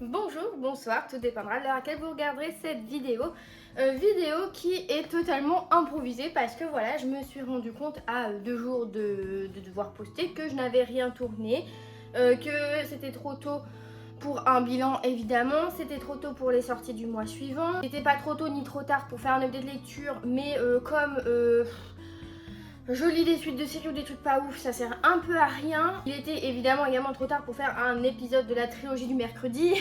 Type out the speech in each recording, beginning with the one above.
Bonjour, bonsoir, tout dépendra de l'heure à laquelle vous regarderez cette vidéo. Vidéo qui est totalement improvisée parce que voilà, je me suis rendu compte à 2 jours de devoir poster que je n'avais rien tourné, que c'était trop tôt pour un bilan évidemment, c'était trop tôt pour les sorties du mois suivant, c'était pas trop tôt ni trop tard pour faire un update de lecture, mais comme je lis des suites de séries ou des trucs pas ouf, ça sert un peu à rien. Il était évidemment également trop tard pour faire un épisode de la trilogie du mercredi.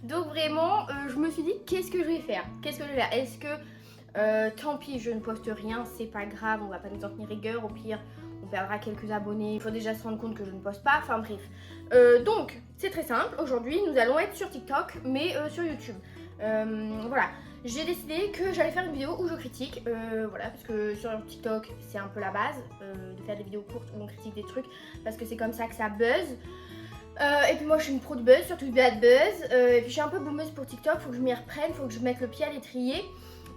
Donc vraiment, je me suis dit, qu'est-ce que je vais faire? Est-ce que, tant pis, je ne poste rien, c'est pas grave, on va pas nous en tenir rigueur, au pire, on perdra quelques abonnés. Il faut déjà se rendre compte que je ne poste pas, enfin bref. Donc, c'est très simple, aujourd'hui, nous allons être sur TikTok, mais sur YouTube. Voilà. J'ai décidé que j'allais faire une vidéo où je critique, voilà, parce que sur TikTok c'est un peu la base, de faire des vidéos courtes où on critique des trucs, parce que c'est comme ça que ça buzz. Et puis moi je suis une pro de buzz, surtout de bad buzz, et puis je suis un peu boumeuse pour TikTok, faut que je m'y reprenne, faut que je mette le pied à l'étrier.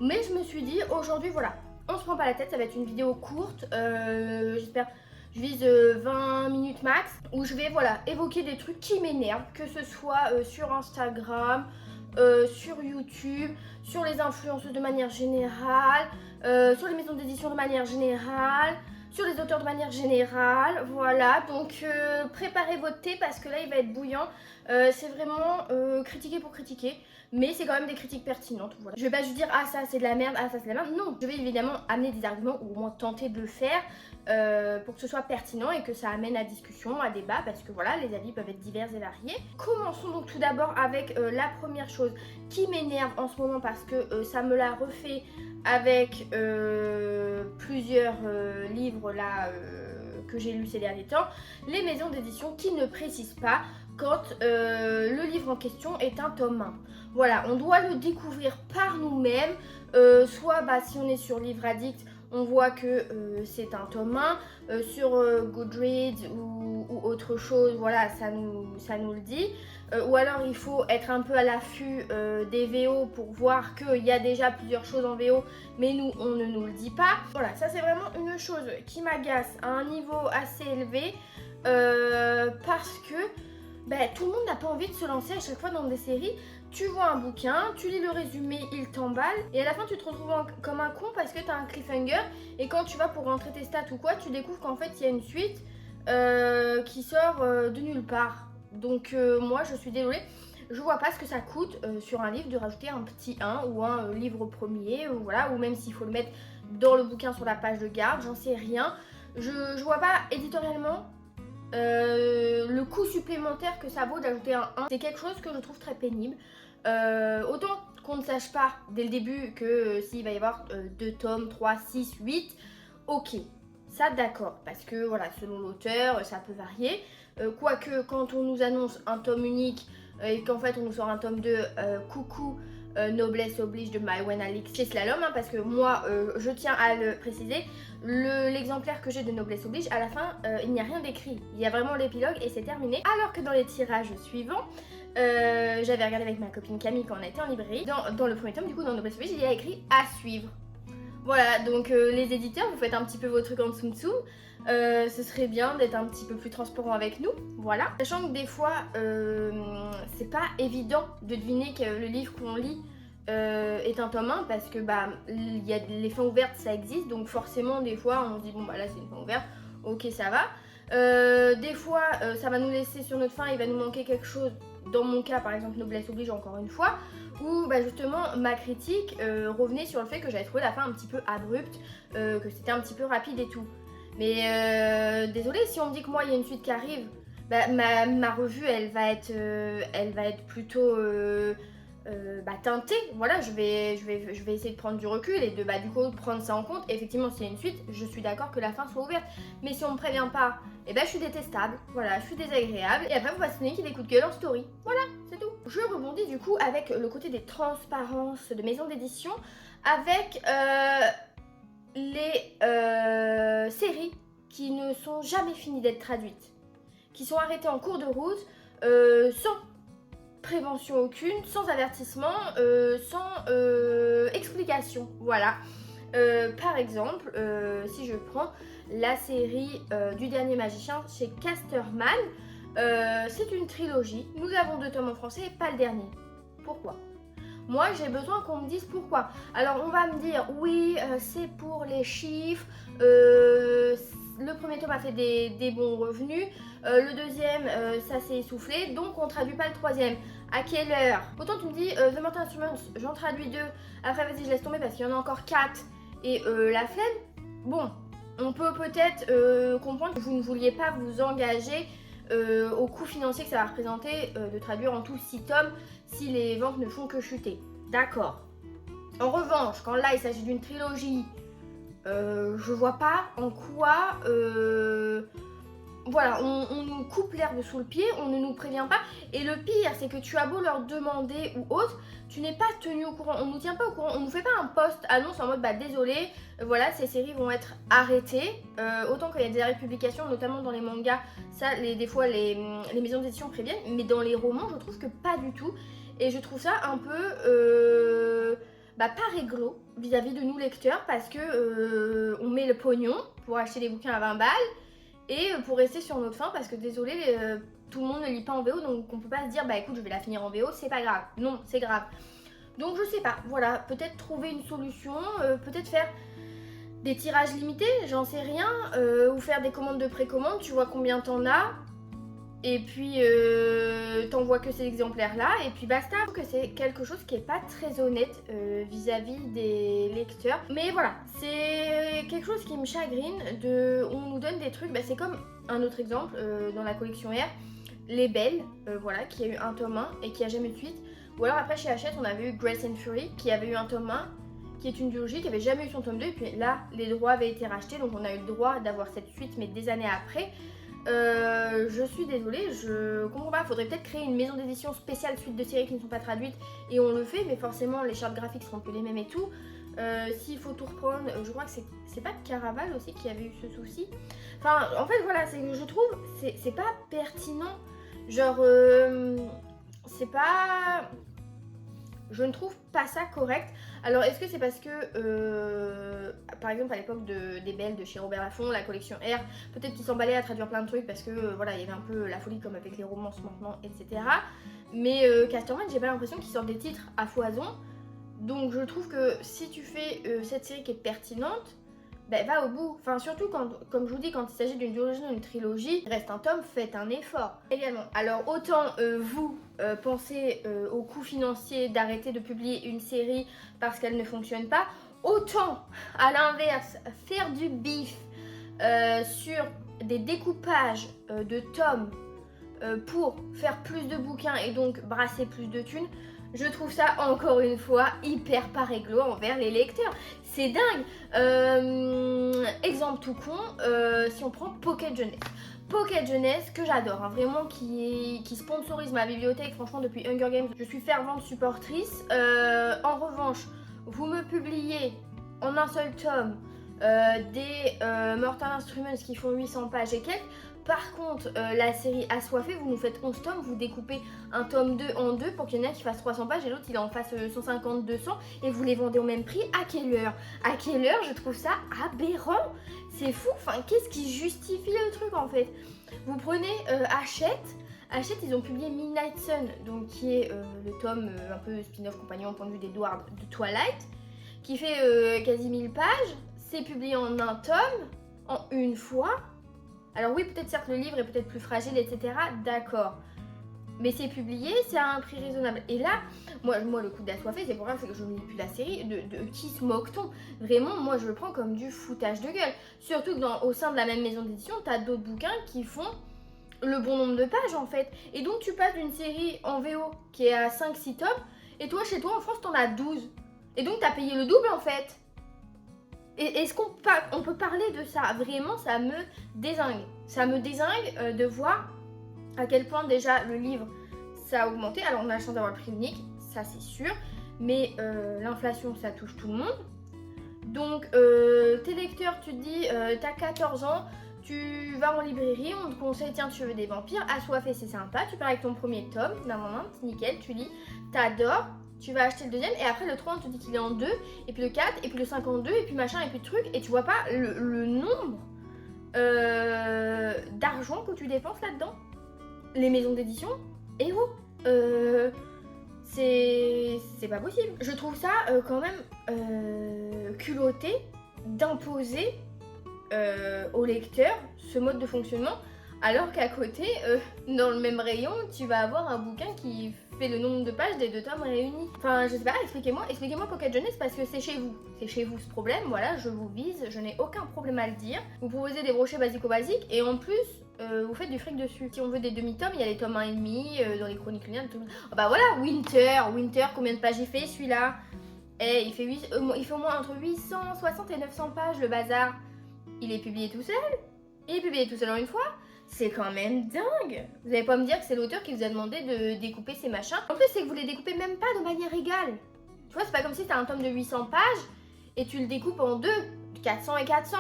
Mais je me suis dit aujourd'hui voilà, on se prend pas la tête, ça va être une vidéo courte, j'espère, je vise 20 minutes max, où je vais voilà, évoquer des trucs qui m'énervent, que ce soit sur Instagram, sur YouTube, sur les influenceuses de manière générale, sur les maisons d'édition de manière générale, sur les auteurs de manière générale, voilà, donc préparez votre thé parce que là il va être bouillant, c'est vraiment critiquer pour critiquer, mais c'est quand même des critiques pertinentes, voilà. Je vais pas juste dire ah ça c'est de la merde, ah ça c'est de la merde, non, je vais évidemment amener des arguments ou au moins tenter de le faire pour que ce soit pertinent et que ça amène à discussion, à débat, parce que voilà, les avis peuvent être divers et variés. Commençons donc tout d'abord avec la première chose qui m'énerve en ce moment parce que ça me l'a refait avec plusieurs livres là que j'ai lus ces derniers temps, les maisons d'édition qui ne précisent pas quand le livre en question est un tome 1. Voilà, on doit le découvrir par nous-mêmes, soit si on est sur Livre Addict, on voit que c'est un tome 1, sur Goodreads ou autre chose, voilà, ça nous le dit. Ou alors il faut être un peu à l'affût des VO pour voir qu'il y a déjà plusieurs choses en VO, mais nous, on ne nous le dit pas. Voilà, ça c'est vraiment une chose qui m'agace à un niveau assez élevé, parce que tout le monde n'a pas envie de se lancer à chaque fois dans des séries. Tu vois un bouquin, tu lis le résumé, il t'emballe, et à la fin tu te retrouves comme un con parce que t'as un cliffhanger, et quand tu vas pour rentrer tes stats ou quoi, tu découvres qu'en fait il y a une suite qui sort de nulle part. Donc moi je suis désolée, je vois pas ce que ça coûte sur un livre de rajouter un petit 1 ou un livre premier, ou voilà, ou même s'il faut le mettre dans le bouquin sur la page de garde, j'en sais rien. Je vois pas éditorialement le coût supplémentaire que ça vaut d'ajouter un 1. C'est quelque chose que je trouve très pénible. Autant qu'on ne sache pas dès le début que s'il va y avoir 2 tomes, 3, 6, 8, ok, ça d'accord, parce que voilà, selon l'auteur, ça peut varier. Quoique, quand on nous annonce un tome unique et qu'en fait on nous sort un tome 2, coucou, noblesse oblige de Maïwen Alix, c'est slalom, hein, parce que moi, je tiens à le préciser, l'exemplaire que j'ai de noblesse oblige, à la fin, il n'y a rien d'écrit. Il y a vraiment l'épilogue et c'est terminé. Alors que dans les tirages suivants, j'avais regardé avec ma copine Camille quand on était en librairie, dans le premier tome, du coup, dans noblesse oblige, il y a écrit à suivre. Voilà, donc les éditeurs, vous faites un petit peu vos trucs en dessous. Ce serait bien d'être un petit peu plus transparent avec nous, voilà. Sachant que des fois, c'est pas évident de deviner que le livre qu'on lit est un tome 1 parce que il y a les fins ouvertes, ça existe, donc forcément des fois on se dit bon là c'est une fin ouverte, ok ça va. Des fois ça va nous laisser sur notre fin, il va nous manquer quelque chose. Dans mon cas, par exemple, noblesse oblige encore une fois, où justement ma critique revenait sur le fait que j'avais trouvé la fin un petit peu abrupte, que c'était un petit peu rapide et tout. Mais désolée, si on me dit que moi il y a une suite qui arrive, ma revue elle va être plutôt teintée. Voilà, je vais essayer de prendre du recul et de du coup prendre ça en compte. Effectivement, s'il y a une suite, je suis d'accord que la fin soit ouverte. Mais si on me prévient pas, je suis détestable. Voilà, je suis désagréable. Et après, vous passez qui des coups de gueule en story. Voilà, c'est tout. Je rebondis du coup avec le côté des transparences de maisons d'édition, avec les séries qui ne sont jamais finies d'être traduites, qui sont arrêtées en cours de route, sans prévention aucune, sans avertissement, sans explication, voilà. Par exemple, si je prends la série du dernier magicien chez Casterman, C'est une trilogie, nous avons 2 tomes en français et pas le dernier. Pourquoi ? Moi j'ai besoin qu'on me dise pourquoi. Alors on va me dire oui c'est pour les chiffres, le premier tome a fait des bons revenus, le deuxième ça s'est essoufflé donc on traduit pas le troisième. À quelle heure? Autant tu me dis The Mortal Instruments j'en traduis 2, après vas-y je laisse tomber parce qu'il y en a encore 4 et la flemme. Bon, on peut peut-être comprendre que vous ne vouliez pas vous engager au coût financier que ça va représenter de traduire en tout 6 tomes si les ventes ne font que chuter. D'accord. En revanche, quand là il s'agit d'une trilogie, je vois pas en quoi voilà, on nous coupe l'herbe sous le pied, on ne nous prévient pas. Et le pire, c'est que tu as beau leur demander ou autre, tu n'es pas tenu au courant. On ne nous tient pas au courant, on ne nous fait pas un post annonce en mode bah désolé, voilà, ces séries vont être arrêtées. Autant qu'il y a des arrêts de publication, notamment dans les mangas, ça, des fois les maisons d'édition préviennent, mais dans les romans, je trouve que pas du tout. Et je trouve ça un peu pas réglo vis-à-vis de nous lecteurs parce que on met le pognon pour acheter des bouquins à 20 balles. Et pour rester sur notre faim, parce que désolé, tout le monde ne lit pas en VO, donc on peut pas se dire bah écoute je vais la finir en VO, c'est pas grave. Non, c'est grave. Donc je sais pas, voilà, peut-être trouver une solution, peut-être faire des tirages limités, j'en sais rien, ou faire des commandes de précommande, tu vois combien t'en as, et puis t'envoies que ces exemplaires-là, et puis basta. Je trouve que c'est quelque chose qui est pas très honnête vis-à-vis des lecteurs. Mais voilà, c'est quelque chose qui me chagrine, on nous donne des trucs, c'est comme un autre exemple dans la collection R, Les Belles, voilà, qui a eu un tome 1 et qui a jamais eu de suite. Ou alors après chez Hachette, on avait eu Grace and Fury, qui avait eu un tome 1, qui est une duologie, qui avait jamais eu son tome 2, et puis là, les droits avaient été rachetés, donc on a eu le droit d'avoir cette suite, mais des années après. Je suis désolée, je comprends pas, faudrait peut-être créer une maison d'édition spéciale suite de séries qui ne sont pas traduites et on le fait, mais forcément les chartes graphiques seront plus les mêmes et tout. S'il faut tout reprendre, je crois que c'est pas Caraval aussi qui avait eu ce souci. Enfin, en fait voilà, je trouve c'est pas pertinent, genre c'est pas... Je ne trouve pas ça correct. Alors est-ce que c'est parce que par exemple à l'époque des Belles de chez Robert Laffont, la collection R, peut-être qu'ils s'emballaient à traduire plein de trucs parce que voilà, il y avait un peu la folie comme avec les romances maintenant, etc. Mais Casterman, j'ai pas l'impression qu'ils sortent des titres à foison. Donc je trouve que si tu fais cette série qui est pertinente, va au bout. Enfin surtout quand, comme je vous dis, quand il s'agit d'une duologie ou d'une trilogie, il reste un tome, faites un effort. Également. Alors autant vous pensez au coût financier d'arrêter de publier une série parce qu'elle ne fonctionne pas, autant à l'inverse faire du bif sur des découpages de tomes pour faire plus de bouquins et donc brasser plus de thunes. Je trouve ça encore une fois hyper pas réglo envers les lecteurs. C'est dingue. Exemple tout con, si on prend Pocket Jeunesse. Pocket Jeunesse que j'adore, vraiment qui sponsorise ma bibliothèque, franchement depuis Hunger Games, je suis fervente supportrice. En revanche, vous me publiez en un seul tome des Mortal Instruments qui font 800 pages et quelques. Par contre, la série Assoiffée, vous nous faites 11 tomes, vous découpez un tome 2 en deux pour qu'il y en ait un qui fasse 300 pages et l'autre il en fasse 150-200 et vous les vendez au même prix. À quelle heure? À quelle heure? Je trouve ça aberrant. C'est fou, enfin qu'est-ce qui justifie le truc en fait? Vous prenez Hachette, ils ont publié Midnight Sun, donc qui est le tome un peu spin-off compagnon au point de vue d'Edward de Twilight, qui fait quasi 1000 pages, c'est publié en un tome, en une fois. Alors oui, peut-être certes le livre est peut-être plus fragile, etc. D'accord. Mais c'est publié, c'est à un prix raisonnable. Et là, moi le coup d'Assoiffé, c'est pour ça que je ne lis plus la série. De qui se moque-t-on? Vraiment, moi je le prends comme du foutage de gueule. Surtout que au sein de la même maison d'édition, t'as d'autres bouquins qui font le bon nombre de pages en fait. Et donc tu passes d'une série en VO qui est à 5-6 tomes, et toi chez toi en France t'en as 12. Et donc t'as payé le double en fait. Est-ce qu'on peut parler de ça? Vraiment, ça me dézingue. Ça me dézingue de voir à quel point déjà le livre, ça a augmenté. Alors, on a la chance d'avoir le prix unique, ça c'est sûr. Mais l'inflation, ça touche tout le monde. Donc, tes lecteurs, tu te dis, t'as 14 ans, tu vas en librairie, on te conseille, tiens, tu veux des vampires, Assoiffé, c'est sympa. Tu pars avec ton premier tome, d'un moment, c'est nickel, tu lis, t'adores. Tu vas acheter le deuxième et après le 3 on te dit qu'il est en 2 et puis le 4 et puis le 5 en 2 et puis machin et puis truc et tu vois pas le nombre d'argent que tu dépenses là-dedans. les maisons d'édition, et oh, c'est pas possible. Je trouve ça quand même culotté d'imposer au lecteur ce mode de fonctionnement, alors qu'à côté, dans le même rayon, tu vas avoir un bouquin qui fait le nombre de pages des 2 tomes réunis. Enfin, je sais pas, expliquez-moi Pocket Jeunesse, parce que c'est chez vous. C'est chez vous ce problème, voilà, je vous vise, je n'ai aucun problème à le dire. Vous proposez des brochets basico-basiques, et en plus, vous faites du fric dessus. Si on veut des demi-tomes, il y a les tomes 1,5 dans les chroniques lunaires, tout. Oh, bah voilà, Winter, combien de pages il fait celui-là? Il fait au moins entre 860 et 900 pages, le bazar. Il est publié tout seul. Il est publié tout seul en une fois. C'est quand même dingue. Vous allez pas me dire que c'est l'auteur qui vous a demandé de découper ces machins. En plus, c'est que vous les découpez même pas de manière égale. Tu vois, c'est pas comme si t'as un tome de 800 pages et tu le découpes en deux, 400 et 400.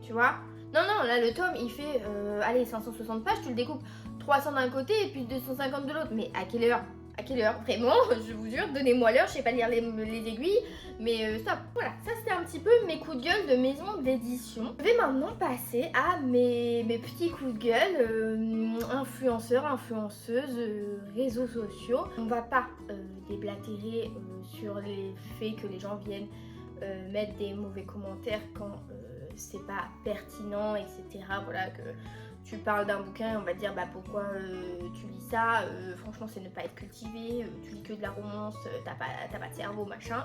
Tu vois? Non, là, le tome, il fait, allez, 560 pages, tu le découpes 300 d'un côté et puis 250 de l'autre. Mais à quelle heure? À quelle heure? Vraiment, je vous jure, donnez-moi l'heure, je sais pas lire les aiguilles, mais stop. Voilà, ça c'était un petit peu mes coups de gueule de maison d'édition. Je vais maintenant passer à mes petits coups de gueule, influenceurs, influenceuses, réseaux sociaux. On va pas déblatérer sur les faits que les gens viennent mettre des mauvais commentaires quand c'est pas pertinent, etc. Voilà, que tu parles d'un bouquin, on va te dire bah pourquoi tu lis ça, franchement c'est ne pas être cultivé, tu lis que de la romance, t'as pas de cerveau, machin.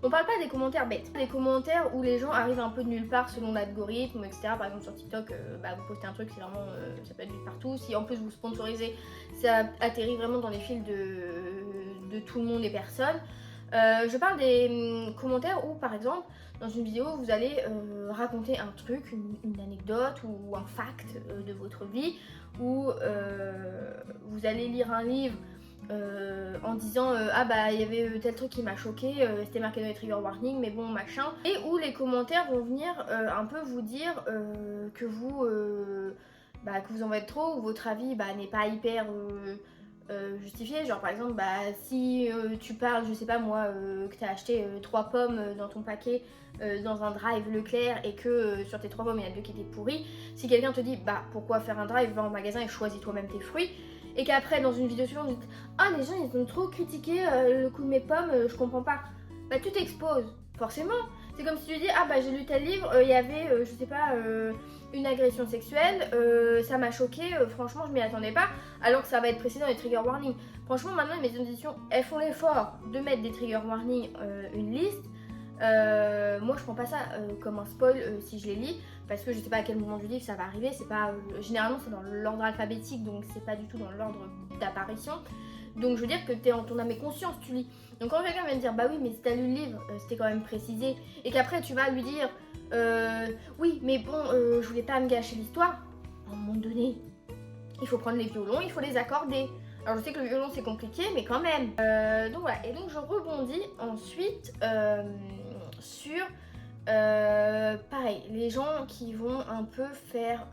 On parle pas des commentaires bêtes, des commentaires où les gens arrivent un peu de nulle part selon l'algorithme, etc. Par exemple sur TikTok, vous postez un truc, c'est vraiment, ça peut être vu partout. Si en plus vous sponsorisez, ça atterrit vraiment dans les fils de tout le monde et personne. Je parle des commentaires où par exemple dans une vidéo vous allez raconter un truc, une anecdote ou un fact de votre vie, ou vous allez lire un livre en disant ah bah il y avait tel truc qui m'a choqué, c'était marqué dans les trigger warnings mais bon machin, et où les commentaires vont venir un peu vous dire que vous en faites trop, ou votre avis n'est pas hyper justifié. Genre par exemple si tu parles, je sais pas moi, que t'as acheté 3 pommes dans ton paquet dans un drive Leclerc et que sur tes 3 pommes il y en a 2 qui étaient pourries, si quelqu'un te dit pourquoi faire un drive, va en magasin et choisis toi-même tes fruits, et qu'après dans une vidéo suivante vous dites les gens ils ont trop critiqué le coup de mes pommes, je comprends pas, tu t'exposes forcément. C'est comme si tu dis j'ai lu tel livre, il y avait je sais pas une agression sexuelle, ça m'a choqué, franchement je m'y attendais pas, alors que ça va être précédent les trigger warnings. Franchement maintenant les maisons d'édition elles font l'effort de mettre des trigger warnings, une liste. Moi je prends pas ça comme un spoil si je les lis, parce que je sais pas à quel moment du livre ça va arriver, c'est pas généralement c'est dans l'ordre alphabétique, donc c'est pas du tout dans l'ordre d'apparition. Donc je veux dire que t'es en ton âme et conscience, tu lis. Donc quand quelqu'un vient te dire oui mais si t'as lu le livre, c'était quand même précisé, et qu'après tu vas lui dire oui mais bon je voulais pas me gâcher l'histoire, à un moment donné il faut prendre les violons, il faut les accorder. Alors je sais que le violon c'est compliqué mais quand même. Donc voilà, et donc je rebondis ensuite sur pareil, les gens qui vont un peu faire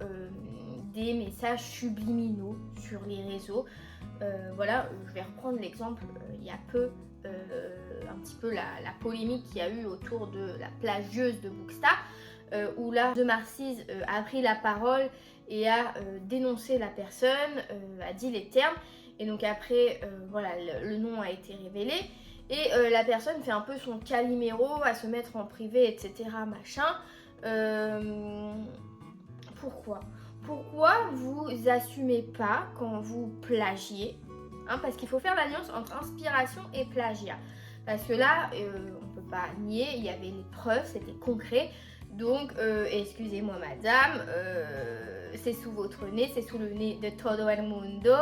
des messages subliminaux sur les réseaux. Voilà, je vais reprendre l'exemple il y a peu, un petit peu la polémique qu'il y a eu autour de la plagieuse de Bookstar, où là, The Marcy's a pris la parole et a dénoncé la personne, a dit les termes, et donc après, voilà, le nom a été révélé, et la personne fait un peu son caliméro à se mettre en privé, etc. machin. Pourquoi vous assumez pas quand vous plagiez, parce qu'il faut faire l'alliance entre inspiration et plagiat. Parce que là, on peut pas nier, il y avait les preuves, c'était concret. Donc, excusez-moi madame, c'est sous votre nez, c'est sous le nez de todo el mundo.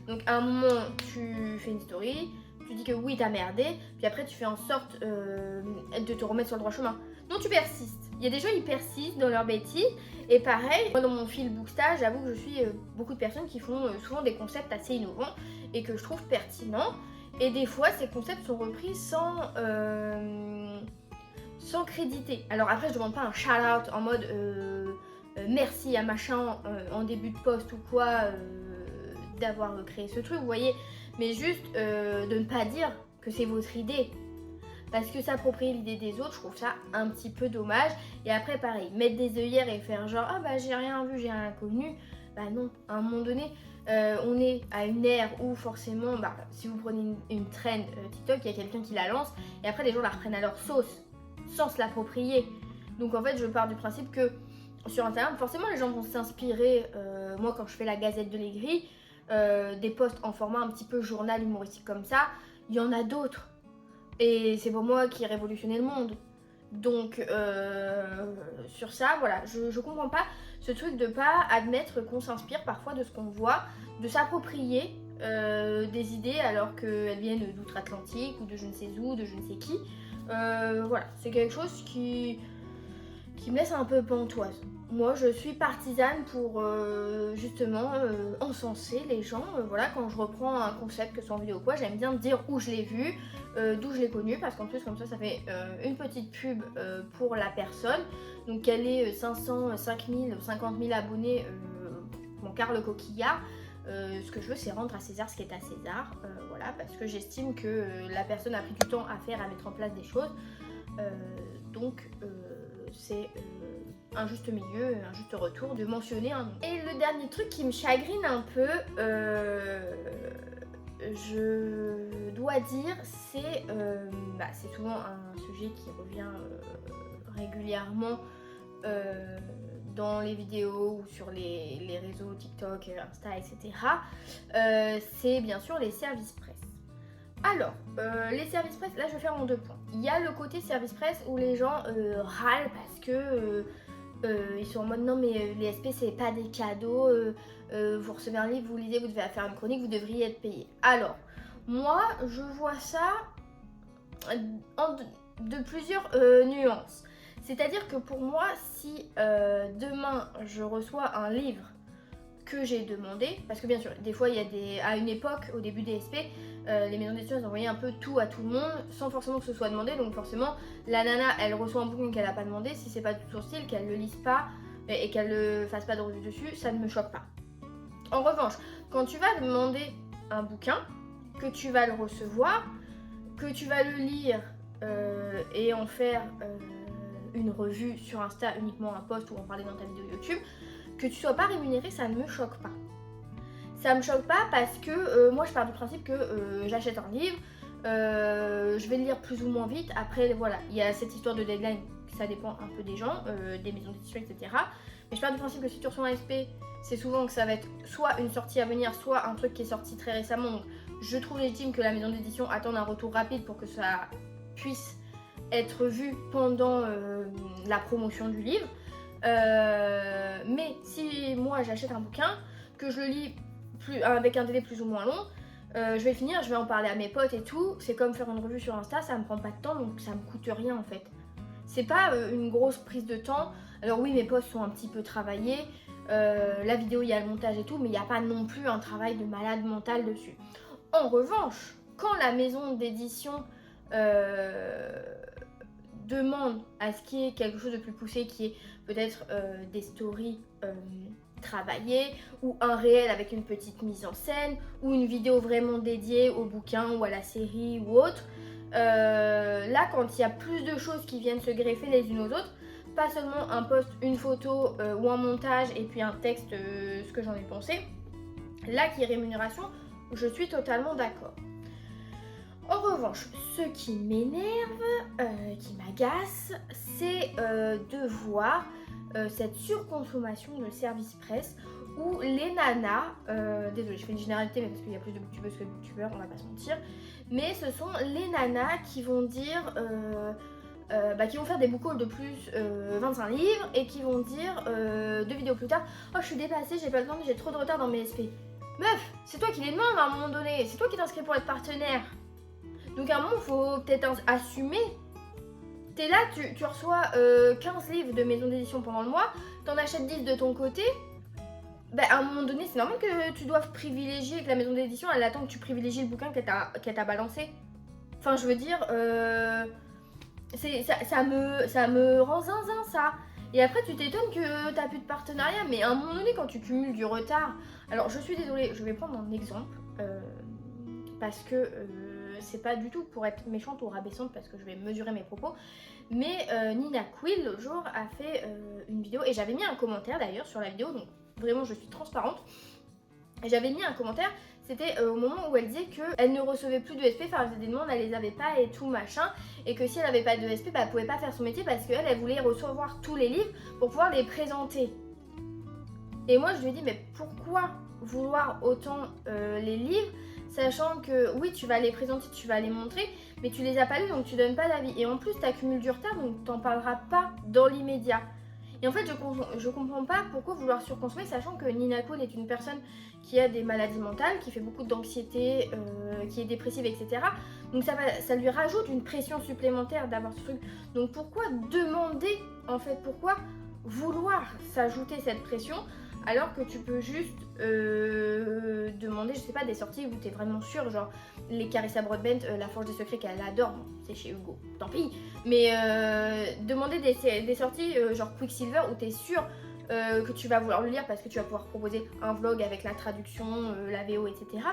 Donc à un moment, tu fais une story, tu dis que oui, t'as merdé, puis après tu fais en sorte de te remettre sur le droit chemin. Non, tu persistes. Il y a des gens, ils persistent dans leur bêtises. Et pareil, moi dans mon fil Bookstar, j'avoue que je suis beaucoup de personnes qui font souvent des concepts assez innovants et que je trouve pertinents. Et des fois, ces concepts sont repris sans créditer. Alors après, je demande pas un shout-out en mode merci à machin en début de post ou quoi d'avoir créé ce truc, vous voyez. Mais juste de ne pas dire que c'est votre idée. Parce que s'approprier l'idée des autres, je trouve ça un petit peu dommage. Et après, pareil, mettre des œillères et faire genre j'ai rien vu, j'ai rien connu. Bah non, à un moment donné, on est à une ère où forcément, bah, si vous prenez une trend TikTok, il y a quelqu'un qui la lance et après les gens la reprennent à leur sauce, sans se l'approprier. Donc en fait, je pars du principe que sur Instagram, forcément les gens vont s'inspirer, moi quand je fais la Gazette de l'Aigri, des posts en format un petit peu journal humoristique comme ça, il y en a d'autres. Et c'est pour moi qui ai révolutionné le monde. Donc sur ça, voilà, je comprends pas ce truc de pas admettre qu'on s'inspire parfois de ce qu'on voit, de s'approprier des idées alors qu'elles viennent d'outre-Atlantique ou de je ne sais où, de je ne sais qui. Voilà, c'est quelque chose qui me laisse un peu pantoise. Moi, je suis partisane pour justement encenser les gens. Voilà, quand je reprends un concept, que ce soit en vidéo ou quoi, j'aime bien dire où je l'ai vu, d'où je l'ai connu, parce qu'en plus, comme ça fait une petite pub pour la personne. Donc, qu'elle ait 500, 5000, 50 000 abonnés, mon Carl Coquillard. Ce que je veux, c'est rendre à César ce qui est à César. Voilà, parce que j'estime que la personne a pris du temps à faire, à mettre en place des choses. Donc, c'est un juste milieu, un juste retour de mentionner un nom. Et le dernier truc qui me chagrine un peu, je dois dire, c'est souvent un sujet qui revient régulièrement dans les vidéos ou sur les réseaux TikTok, Insta, etc. C'est bien sûr les services presse. Alors, les services presse, là je vais faire en 2 points. Il y a le côté service presse où les gens râlent parce que ils sont en mode non mais les SP c'est pas des cadeaux, vous recevez un livre, vous lisez, vous devez faire une chronique, vous devriez être payé. Alors, moi je vois ça de plusieurs nuances. C'est-à-dire que pour moi, si demain je reçois un livre que j'ai demandé, parce que bien sûr, des fois il y a à une époque, au début des SP, les maisons d'édition elles envoyaient un peu tout à tout le monde sans forcément que ce soit demandé, donc forcément la nana elle reçoit un bouquin qu'elle a pas demandé, si c'est pas tout son style, qu'elle le lise pas et qu'elle ne fasse pas de revue dessus, ça ne me choque pas. En revanche, quand tu vas demander un bouquin, que tu vas le recevoir, que tu vas le lire et en faire une revue sur Insta, uniquement un post ou en parler dans ta vidéo YouTube, que tu sois pas rémunéré, ça ne me choque pas. Ça me choque pas parce que moi je pars du principe que j'achète un livre, je vais le lire plus ou moins vite. Après voilà, il y a cette histoire de deadline, ça dépend un peu des gens, des maisons d'édition, etc. Mais je pars du principe que si tu reçois un SP, c'est souvent que ça va être soit une sortie à venir, soit un truc qui est sorti très récemment. Donc je trouve légitime que la maison d'édition attende un retour rapide pour que ça puisse être vu pendant la promotion du livre. Mais si moi j'achète un bouquin, que je le lis avec un délai plus ou moins long, je vais finir, je vais en parler à mes potes et tout. C'est comme faire une revue sur Insta, ça me prend pas de temps, donc ça me coûte rien en fait. C'est pas une grosse prise de temps. Alors oui, mes posts sont un petit peu travaillés, la vidéo il y a le montage et tout, mais il n'y a pas non plus un travail de malade mental dessus. En revanche, quand la maison d'édition demande à ce qu'il y ait quelque chose de plus poussé, qui est peut-être des stories travaillées, ou un réel avec une petite mise en scène, ou une vidéo vraiment dédiée au bouquin ou à la série ou autre, là quand il y a plus de choses qui viennent se greffer les unes aux autres, pas seulement un post, une photo ou un montage et puis un texte, ce que j'en ai pensé, là qui est rémunération, je suis totalement d'accord. En revanche, ce qui m'énerve, qui m'agace, c'est de voir cette surconsommation de services presse où les nanas, désolée je fais une généralité mais parce qu'il y a plus de booktubeuses que de booktueurs, on va pas se mentir, mais ce sont les nanas qui vont dire, qui vont faire des book hauls de plus 25 livres et qui vont dire 2 vidéos plus tard, oh je suis dépassée, j'ai pas le temps, j'ai trop de retard dans mes SP. Meuf, c'est toi qui les demandes à un moment donné, c'est toi qui t'inscris pour être partenaire. Donc à un moment, il faut peut-être assumer. T'es là, tu reçois 15 livres de maison d'édition pendant le mois, t'en achètes 10 de ton côté. Bah, à un moment donné, c'est normal que tu doives privilégier, que la maison d'édition, elle attend que tu privilégies le bouquin qu'elle t'a balancé. Enfin, je veux dire, ça me rend zinzin, ça. Et après, tu t'étonnes que t'as plus de partenariat. Mais à un moment donné, quand tu cumules du retard... Alors, je suis désolée, je vais prendre un exemple. Parce que... c'est pas du tout pour être méchante ou rabaissante parce que je vais mesurer mes propos, mais Nina Quill l'autre jour a fait une vidéo et j'avais mis un commentaire d'ailleurs sur la vidéo, donc vraiment je suis transparente. Et j'avais mis un commentaire, c'était au moment où elle disait qu'elle ne recevait plus de SP, enfin elle faisait des demandes, elle les avait pas et tout machin, et que si elle avait pas de SP, bah elle pouvait pas faire son métier parce qu'elle elle voulait recevoir tous les livres pour pouvoir les présenter. Et moi je lui ai dit mais pourquoi vouloir autant les livres, sachant que oui tu vas les présenter, tu vas les montrer, mais tu les as pas lus donc tu donnes pas d'avis. Et en plus tu accumules du retard donc t'en parleras pas dans l'immédiat. Et en fait, je comprends pas pourquoi vouloir surconsommer, sachant que Nina Cool est une personne qui a des maladies mentales, qui fait beaucoup d'anxiété, qui est dépressive, etc. Donc ça lui rajoute une pression supplémentaire d'avoir ce truc. Donc pourquoi demander, en fait, pourquoi vouloir s'ajouter cette pression alors que tu peux juste demander, je sais pas, des sorties où t'es vraiment sûr, genre les Carissa Broadbent, La Forge des Secrets qu'elle adore, bon, c'est chez Hugo, tant pis, mais demander des sorties genre Quicksilver où t'es sûr que tu vas vouloir le lire parce que tu vas pouvoir proposer un vlog avec la traduction, la VO, etc.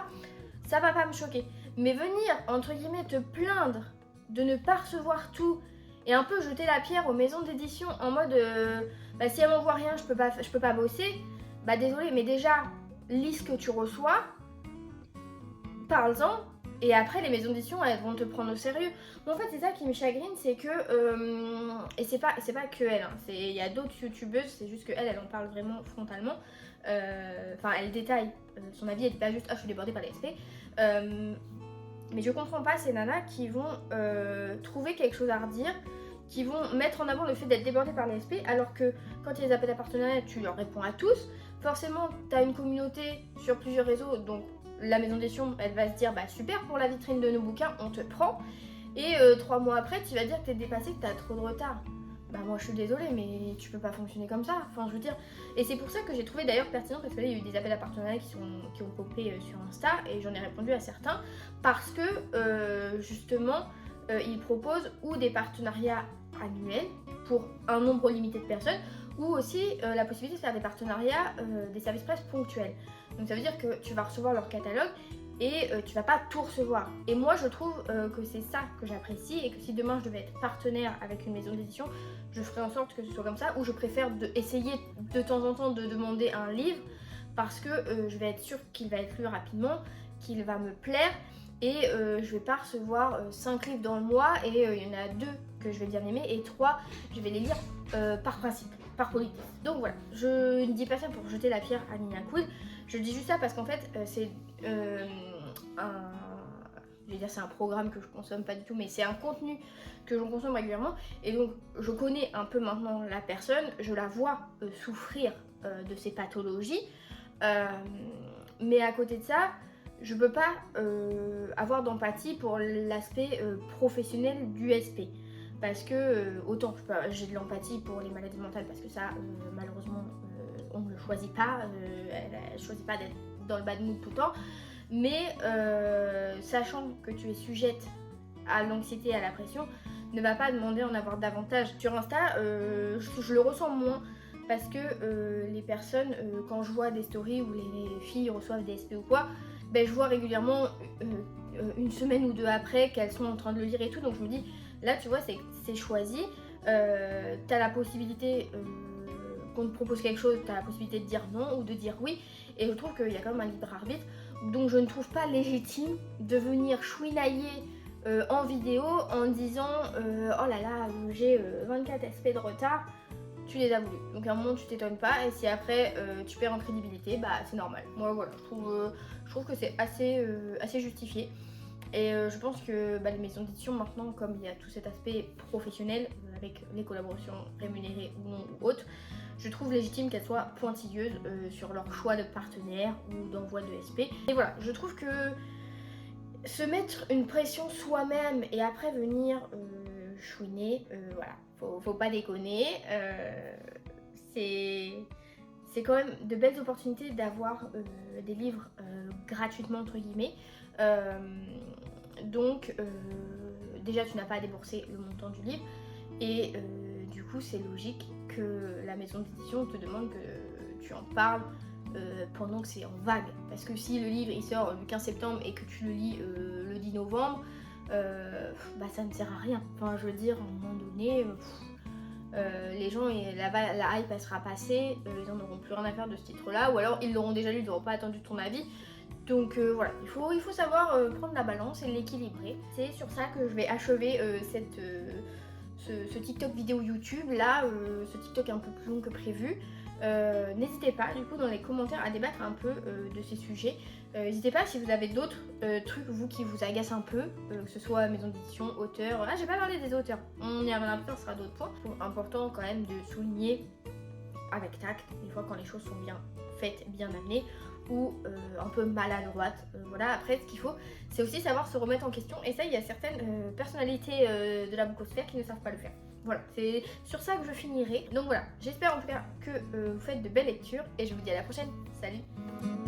Ça va pas me choquer. Mais venir, entre guillemets, te plaindre de ne pas recevoir tout et un peu jeter la pierre aux maisons d'édition en mode bah, si elles m'envoient rien, je peux pas bosser. Bah désolé, mais déjà, lis ce que tu reçois, parle-en, et après les maisons d'édition, elles vont te prendre au sérieux. Bon, en fait, c'est ça qui me chagrine, c'est que... et c'est pas que elle, hein, il y a d'autres youtubeuses, c'est juste que elle en parle vraiment frontalement. Enfin, elle détaille son avis, elle dit pas juste « Ah, je suis débordée par les SP ». Mais je comprends pas ces nanas qui vont trouver quelque chose à redire, qui vont mettre en avant le fait d'être débordée par les SP, alors que quand il y a des appels à partenariat, tu leur réponds à tous. Forcément, tu as une communauté sur plusieurs réseaux, donc la maison d'édition, elle va se dire bah super pour la vitrine de nos bouquins, on te prend. Et 3 mois après, tu vas dire que t'es dépassé, que t'as trop de retard. Bah moi je suis désolée, mais tu peux pas fonctionner comme ça. Enfin je veux dire, et c'est pour ça que j'ai trouvé d'ailleurs pertinent parce que là il y a eu des appels à partenariat qui ont popé sur Insta et j'en ai répondu à certains parce que justement ils proposent ou des partenariats annuels pour un nombre limité de personnes ou aussi la possibilité de faire des partenariats, des services presse ponctuels. Donc ça veut dire que tu vas recevoir leur catalogue et tu vas pas tout recevoir. Et moi je trouve que c'est ça que j'apprécie et que si demain je devais être partenaire avec une maison d'édition, je ferais en sorte que ce soit comme ça, ou je préfère essayer de temps en temps de demander un livre parce que je vais être sûre qu'il va être lu rapidement, qu'il va me plaire et je vais pas recevoir 5 livres dans le mois et il y en a 2 que je vais bien aimer et 3 je vais les lire par principe, par politesse. Donc voilà, je ne dis pas ça pour jeter la pierre à Nina Cool, je dis juste ça parce qu'en fait c'est c'est un programme que je consomme pas du tout, mais c'est un contenu que je consomme régulièrement et donc je connais un peu maintenant la personne, je la vois souffrir de ses pathologies, mais à côté de ça, je peux pas avoir d'empathie pour l'aspect professionnel du SP. Parce que autant j'ai de l'empathie pour les maladies mentales parce que ça malheureusement on ne le choisit pas, elle choisit pas d'être dans le bad mood tout le temps, mais sachant que tu es sujette à l'anxiété et à la pression, ne va pas demander en avoir davantage. Sur Insta, je le ressens moins parce que les personnes, quand je vois des stories où les filles reçoivent des SP ou quoi, ben, je vois régulièrement une semaine ou 2 après qu'elles sont en train de le lire et tout, donc je me dis là tu vois c'est choisi, t'as la possibilité qu'on te propose quelque chose, t'as la possibilité de dire non ou de dire oui, et je trouve qu'il y a quand même un libre arbitre, donc je ne trouve pas légitime de venir chouinailler en vidéo en disant oh là là j'ai 24 SP de retard, tu les as voulu. Donc à un moment tu t'étonnes pas et si après tu perds en crédibilité, bah c'est normal. Moi voilà, je trouve que c'est assez justifié. Et je pense que les maisons d'édition maintenant, comme il y a tout cet aspect professionnel avec les collaborations rémunérées ou non ou autres, je trouve légitime qu'elles soient pointilleuses sur leur choix de partenaire ou d'envoi de SP. Et voilà, je trouve que se mettre une pression soi-même et après venir chouiner, voilà, faut pas déconner. C'est quand même de belles opportunités d'avoir des livres gratuitement entre guillemets. Donc déjà tu n'as pas à débourser le montant du livre et du coup c'est logique que la maison d'édition te demande que tu en parles pendant que c'est en vague, parce que si le livre il sort le 15 septembre et que tu le lis le 10 novembre, ça ne sert à rien. Enfin je veux dire à un moment donné les gens, la hype elle sera passée, ils en auront plus rien à faire de ce titre là, ou alors ils l'auront déjà lu, ils n'auront pas attendu ton avis. Donc voilà, il faut savoir prendre la balance et l'équilibrer. C'est sur ça que je vais achever ce TikTok vidéo YouTube là, ce TikTok un peu plus long que prévu. N'hésitez pas du coup dans les commentaires à débattre un peu de ces sujets. N'hésitez pas si vous avez d'autres trucs vous qui vous agacent un peu, que ce soit maison d'édition, auteur. Ah, j'ai pas parlé des auteurs, on y reviendra plus tard, ce sera d'autres points. Important quand même de souligner avec tact, des fois quand les choses sont bien faites, bien amenées, ou un peu maladroite. Voilà, après ce qu'il faut, c'est aussi savoir se remettre en question, et ça il y a certaines personnalités de la boucosphère qui ne savent pas le faire. Voilà, c'est sur ça que je finirai. Donc voilà, j'espère en tout cas que vous faites de belles lectures, et je vous dis à la prochaine. Salut!